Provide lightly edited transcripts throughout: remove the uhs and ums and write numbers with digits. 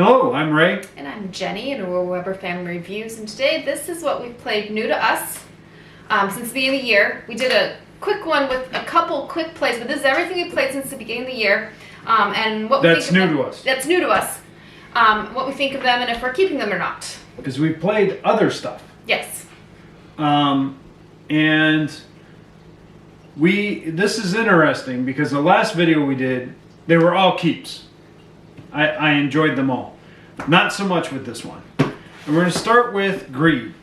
Hello, I'm Ray. And I'm Jenny, and we're Weber Family Reviews. And today, this is what we've played new to us since the beginning of the year. We did a quick one with a couple quick plays, but this is everything we've played since the beginning of the year. And what we That's think of new them, to us. That's new to us. What we think of them, and if we're keeping them or not. Because we've played other stuff. Yes. And this is interesting because the last video we did, they were all keeps. I enjoyed them all. Not so much with this one. And we're going to start with Greed.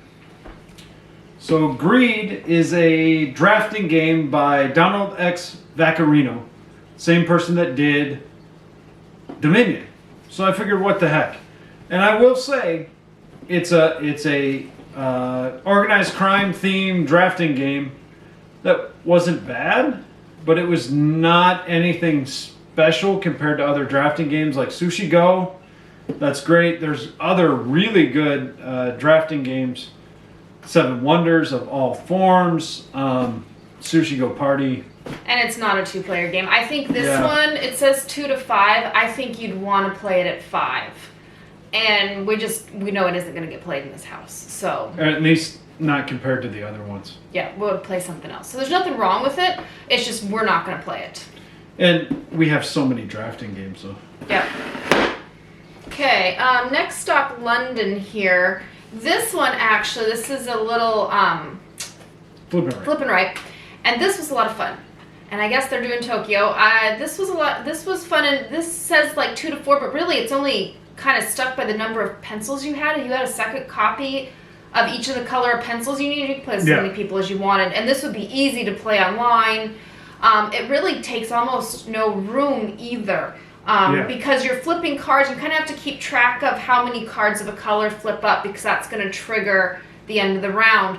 So Greed is a drafting game by Donald X. Vaccarino. Same person that did Dominion. So I figured, what the heck. And I will say, it's a organized crime themed drafting game that wasn't bad, but it was not anything special compared to other drafting games like Sushi Go. That's great. There's other really good drafting games. Seven Wonders of all forms. Sushi Go Party. And it's not a two-player game. I think this one, it says 2 to 5. I think you'd want to play it at 5. And we know it isn't going to get played in this house. So At least not compared to the other ones. Yeah, we'll play something else. So there's nothing wrong with it. It's just we're not going to play it. And we have so many drafting games, so. Yep. Okay, next stop, London here. This one, actually, this is a little Flipping right. And this was a lot of fun. And I guess they're doing Tokyo. This was fun, and this says like 2 to 4, but really it's only kind of stuck by the number of pencils you had. You had a second copy of each of the color of pencils you needed. You could play as many people as you wanted. And this would be easy to play online. It really takes almost no room either. Because you're flipping cards, you kind of have to keep track of how many cards of a color flip up, because that's going to trigger the end of the round.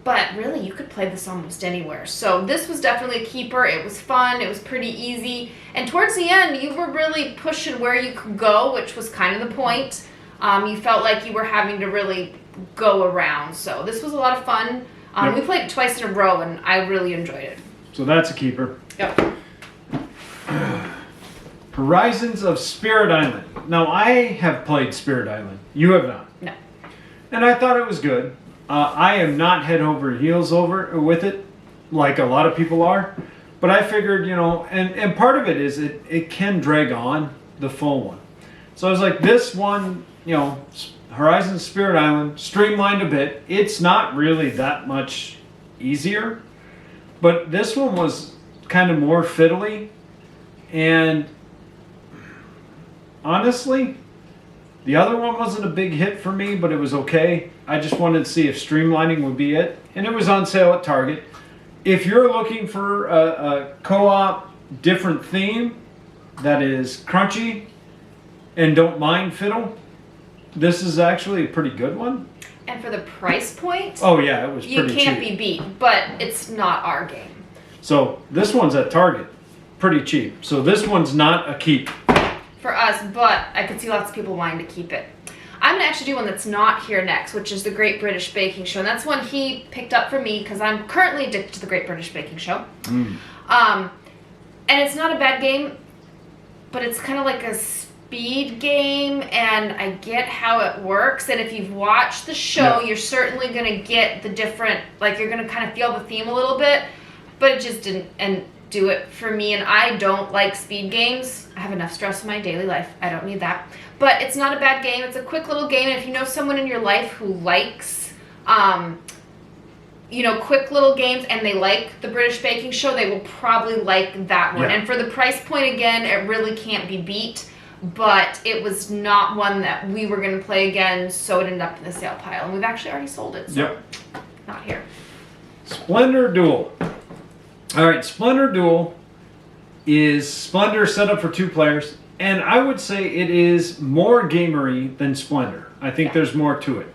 But really, you could play this almost anywhere. So this was definitely a keeper. It was fun. It was pretty easy. And towards the end, you were really pushing where you could go, which was kind of the point. You felt like you were having to really go around. So this was a lot of fun. We played it twice in a row, and I really enjoyed it. So that's a keeper. Yep. Horizons of Spirit Island. Now, I have played Spirit Island. You have not. No. And I thought it was good. I am not head over heels with it, like a lot of people are. But I figured, and part of it is it can drag on the full one. So I was like, this one, Horizons of Spirit Island, streamlined a bit. It's not really that much easier. But this one was kind of more fiddly. And honestly, the other one wasn't a big hit for me, but it was okay. I just wanted to see if streamlining would be it. And it was on sale at Target. If you're looking for a co-op different theme that is crunchy and don't mind fiddle, this is actually a pretty good one. And for the price point, oh yeah, it was pretty cheap. You can't be beat, but it's not our game. So this one's at Target. Pretty cheap. So this one's not a keep. For us, but I could see lots of people wanting to keep it. I'm going to actually do one that's not here next, which is the Great British Baking Show. And that's one he picked up for me because I'm currently addicted to the Great British Baking Show. And it's not a bad game, but it's kind of like a speed game, and I get how it works. And if you've watched the show, you're certainly going to get the different, like you're going to kind of feel the theme a little bit, but it just didn't do it for me, and I don't like speed games. I have enough stress in my daily life. I don't need that. But it's not a bad game. It's a quick little game, and if you know someone in your life who likes, quick little games, and they like the British Baking Show, they will probably like that one. And for the price point, again, it really can't be beat, but it was not one that we were going to play again, so it ended up in the sale pile, and we've actually already sold it, so not here. Splendor Duel. All right, Splendor Duel is Splendor set up for 2 players, and I would say it is more gamery than Splendor. I think there's more to it.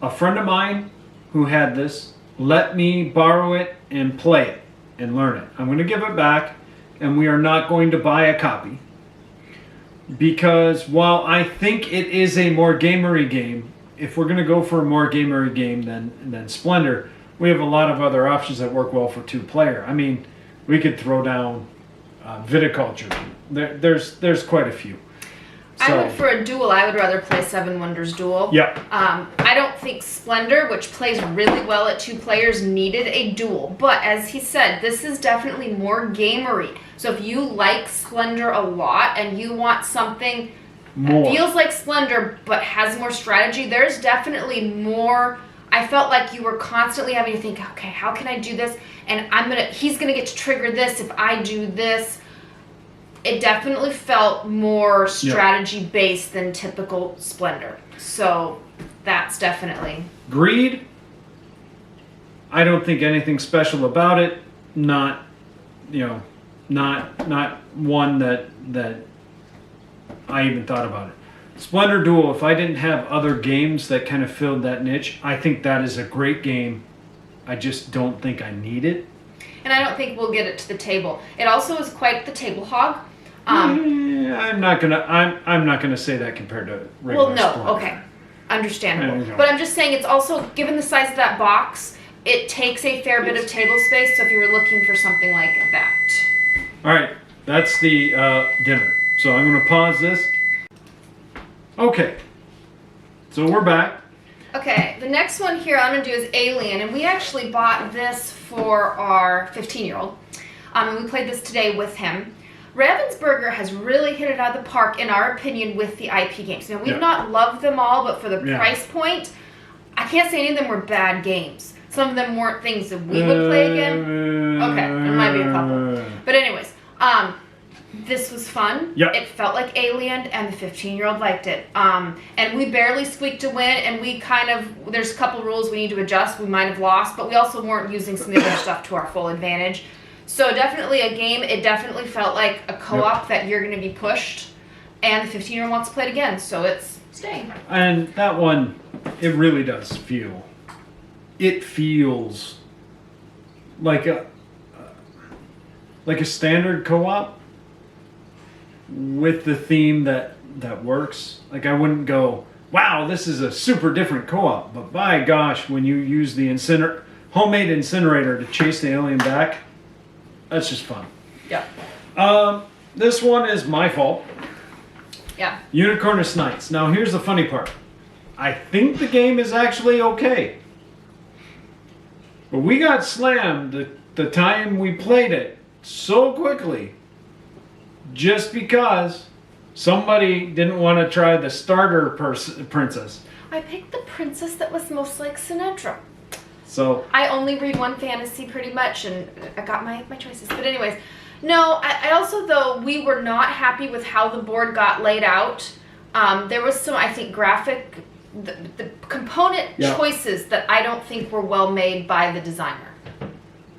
A friend of mine who had this let me borrow it and play it and learn it. I'm going to give it back, and we are not going to buy a copy, because while I think it is a more gamery game, if we're going to go for a more gamery game than Splendor, we have a lot of other options that work well for 2-player. I mean, we could throw down viticulture. There's quite a few. I would, for a duel, I would rather play Seven Wonders Duel. Yeah. I don't think Splendor, which plays really well at 2 players, needed a duel. But as he said, this is definitely more gamery. So if you like Splendor a lot and you want something that feels like Splendor but has more strategy, there's definitely more. I felt like you were constantly having to think, okay, how can I do this? And he's gonna get to trigger this if I do this. It definitely felt more strategy based than typical Splendor. So that's definitely. Greed, I don't think anything special about it. Not one that I even thought about it. Splendor Duel, if I didn't have other games that kind of filled that niche, I think that is a great game. I just don't think I need it. And I don't think we'll get it to the table. It also is quite the table hog. I'm not gonna say that compared to regular Splendor. Okay, understandable. But I'm just saying it's also, given the size of that box, it takes a fair bit of table space. So if you were looking for something like that. All right, that's the dinner. So I'm gonna pause this. Okay, so we're back. Okay, the next one here I'm going to do is Alien, and we actually bought this for our 15-year-old, and we played this today with him. Ravensburger has really hit it out of the park, in our opinion, with the IP games. Now, we've not loved them all, but for the price point, I can't say any of them were bad games. Some of them weren't things that we would play again. Okay, there might be a couple. But anyways, this was fun. Yep. It felt like Alien, and the 15-year-old liked it. And we barely squeaked a win, and we there's a couple rules we need to adjust. We might have lost, but we also weren't using some of the other stuff to our full advantage. So definitely a game. It definitely felt like a co-op that you're going to be pushed, and the 15-year-old wants to play it again, so it's staying. And that one, it really does feel. It feels like a standard co-op with the theme that works. Like, I wouldn't go, wow, this is a super different co-op, but by gosh, when you use the homemade incinerator to chase the alien back, that's just fun. Yeah. This one is my fault. Yeah. Unicornus Knights. Now here's the funny part. I think the game is actually okay, but we got slammed the time we played it so quickly just because somebody didn't want to try the starter princess. I picked the princess that was most like Sinedra. So I only read one fantasy pretty much, and I got my choices. But anyways, no, I also, though, we were not happy with how the board got laid out. There was some, I think, the component choices that I don't think were well made by the designer.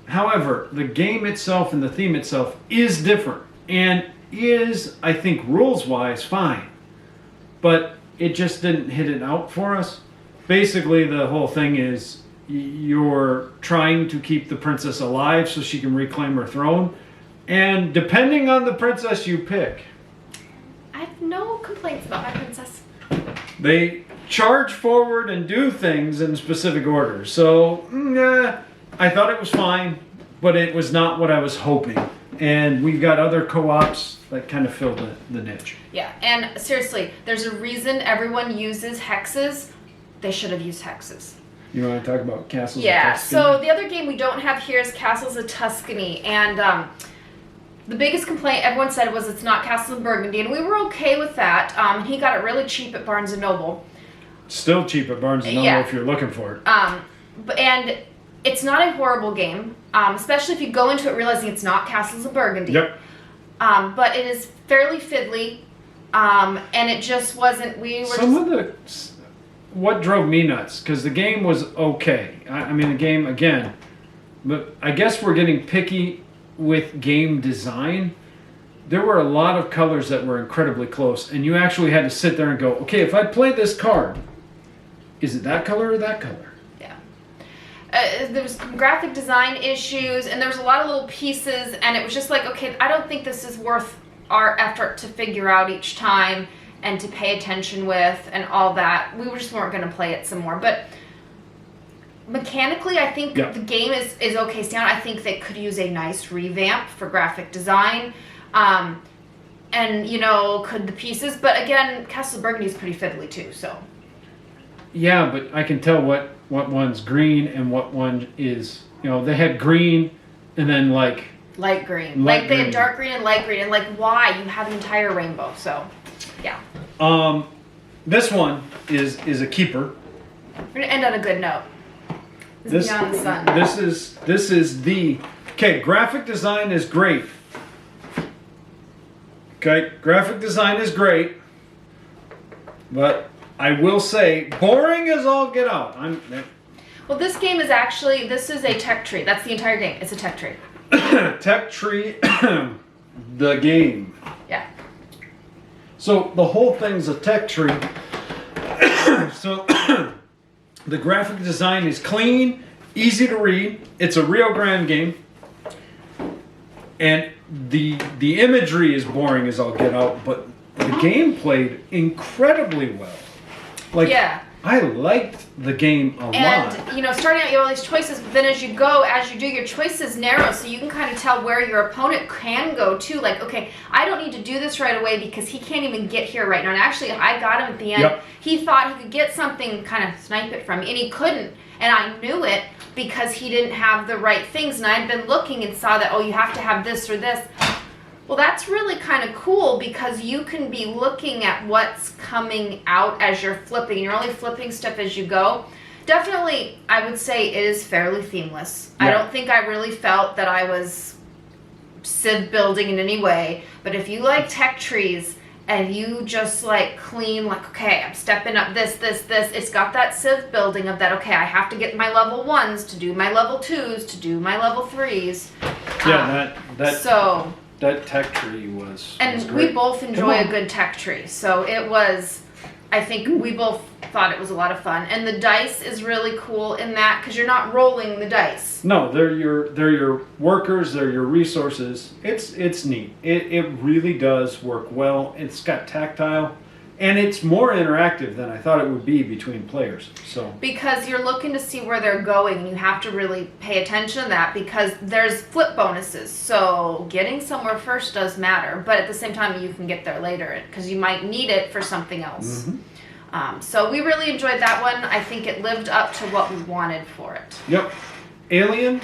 However, the game itself and the theme itself is different, and is, I think, rules-wise, fine. But it just didn't hit it out for us. Basically, the whole thing is you're trying to keep the princess alive so she can reclaim her throne. And depending on the princess you pick, I have no complaints about my princess. They charge forward and do things in specific orders. So, I thought it was fine, but it was not what I was hoping. And we've got other co-ops that kind of fill the niche. Yeah, and seriously, there's a reason everyone uses hexes. They should have used hexes. You want to talk about Castles of Tuscany? Yeah, so the other game we don't have here is Castles of Tuscany. And the biggest complaint everyone said was it's not Castles of Burgundy. And we were okay with that. He got it really cheap at Barnes & Noble. Still cheap at Barnes & Noble if you're looking for it. And it's not a horrible game, especially if you go into it realizing it's not Castles of Burgundy. Yep. But it is fairly fiddly, and it just wasn't. What drove me nuts, because the game was okay. I mean, the game, again, but I guess we're getting picky with game design. There were a lot of colors that were incredibly close, and you actually had to sit there and go, okay, if I play this card, is it that color or that color? Yeah. There was graphic design issues, and there was a lot of little pieces, and it was just like, okay, I don't think this is worth our effort to figure out each time and to pay attention with and all that. We just weren't going to play it some more. But mechanically, I think the game is okay. I think they could use a nice revamp for graphic design. and could the pieces. But again, Castle Burgundy is pretty fiddly too. So Yeah, but I can tell what one's green and what one is. They had green, and then like light green, Light they green. had dark green and light green, and like why you have an entire rainbow? So yeah, this one is a keeper. we're gonna end on a good note. This is Beyond the Sun. This is the graphic design is great. Okay, graphic design is great, but I will say boring as all get out. Well, this game is this is a tech tree. That's the entire game. It's a tech tree. Tech Tree, the game. Yeah. So the whole thing's a tech tree. So the graphic design is clean, easy to read. It's a Rio Grande game, and the imagery is boring as all get out. But the game played incredibly well. Like, yeah. I liked the game a lot. And, starting out, you have all these choices, but then as you do, your choices narrow, so you can kind of tell where your opponent can go, too. Like, okay, I don't need to do this right away because he can't even get here right now. And actually, I got him at the end. Yep. He thought he could get something, kind of snipe it from me, and he couldn't. And I knew it because he didn't have the right things. And I'd been looking and saw that, you have to have this or this. Well, that's really kind of cool because you can be looking at what's coming out as you're flipping. You're only flipping stuff as you go. Definitely, I would say it is fairly themeless. Yeah. I don't think I really felt that I was civ building in any way. But if you like tech trees and you just like clean, like, okay, I'm stepping up this. It's got that civ building of that, okay, I have to get my level 1s to do my level 2s to do my level 3s. Yeah, So... that tech tree was And great. we both enjoy a good tech tree. So it was, I think we both thought it was a lot of fun. And the dice is really cool in that because you're not rolling the dice. No, they're your workers, they're your resources. It's neat. It really does work well. It's got tactile, and it's more interactive than I thought it would be between players. So Because you're looking to see where they're going, and you have to really pay attention to that because there's flip bonuses. So getting somewhere first does matter, but at the same time, you can get there later because you might need it for something else. Mm-hmm. So we really enjoyed that one. I think it lived up to what we wanted for it. Yep, Alien,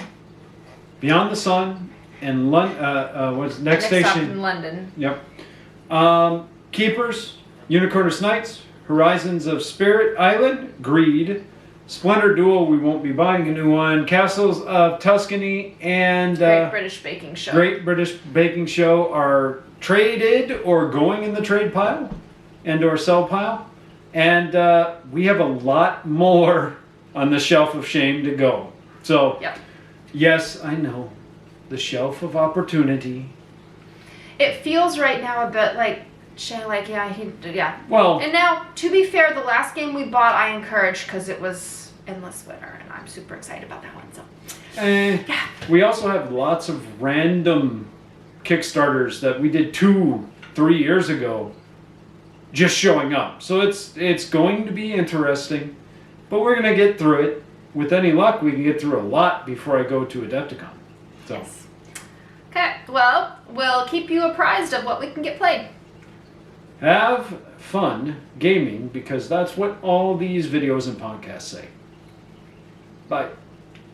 Beyond the Sun, and what's next Next station? up in London. Yep. Keepers, Unicornus Knights, Horizons of Spirit Island, Greed, Splendor Duel, we won't be buying a new one, Castles of Tuscany, and Great British Baking Show. Great British Baking Show are traded or going in the trade pile and or sell pile. And we have a lot more on the shelf of shame to go. So, Yep. yes, I know, the shelf of opportunity. It feels right now a bit like, yeah. Well, And now, to be fair, the last game we bought, I encouraged because it was Endless Winter, and I'm super excited about that one. So, we also have lots of random Kickstarters that we did 2-3 years ago just showing up. So it's going to be interesting, but we're going to get through it. With any luck, we can get through a lot before I go to Adepticon. So. yes. Okay, well, we'll keep you apprised of what we can get played. Have fun gaming because that's what all these videos and podcasts say. Bye.